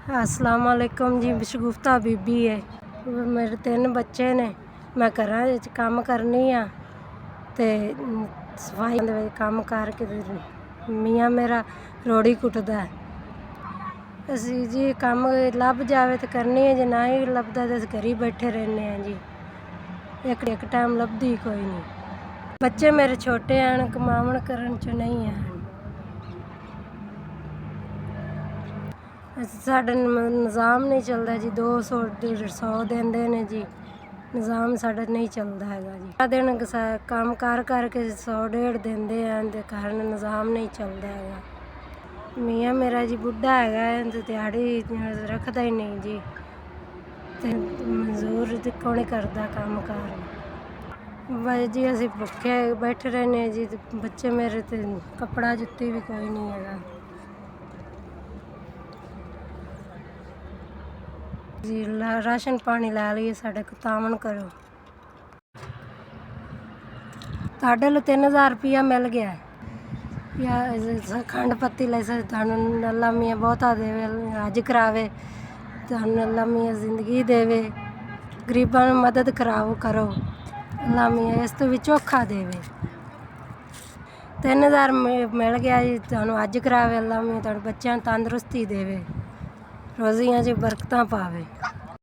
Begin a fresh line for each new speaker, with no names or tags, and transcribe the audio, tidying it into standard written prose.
अस्सलाम वालेकुम जी। शगुफ्ता बीबी है। मेरे 3 बच्चे ने। मैं घरां विच काम करनी आ ते सफाई दे विच काम करके मियाँ मेरा रोड़ी कुटदा है। असीं जी काम लभ जावे तो करनी है, जे ना ही लभदा ते असीं घर ही बैठे रैह्ने आं जी। एक टाइम लभदी कोई नहीं। बच्चे मेरे छोटे हैं, कमावण करन च नहीं है। साडा निज़ाम नहीं चलदा जी। 200 100 देंदे ने जी। निज़ाम साडा नहीं चलदा हैगा जी। सारा दिन काम करके 100 150 देंदे हैं ते घर निज़ाम नहीं चलदा हैगा। मियाँ मेरा जी बुढ़ा हैगा ते दिहाड़ी रखदा ही नहीं जी, ते मजदूर कोई नहीं करदा काम कार। बस जी असीं भुक्खे बैठे रैह्ने जी। ते बच्चे मेरे ते कपड़ा जुत्ती भी कोई नहीं हैगा जी। राशन पानी लै लईए साडे को तावन करो। तुहाडे लई 3000 रुपया मिल गया या खंड पत्ती ले तुहानूं अल्लाह मियाँ बहुता देवे, हज करावे, तुहानूं अल्लाह मियाँ जिंदगी देवे, गरीबां नूं मदद करो अल्लाह मियाँ इस तो भी चोखा देवे। 3000 मिल गया जी। तुहानूं हज करावे अल्लाह मियाँ, तुहाडे बच्चेआं नूं तंदरुस्ती देवे, रोज़ियां च बरकतां पावे।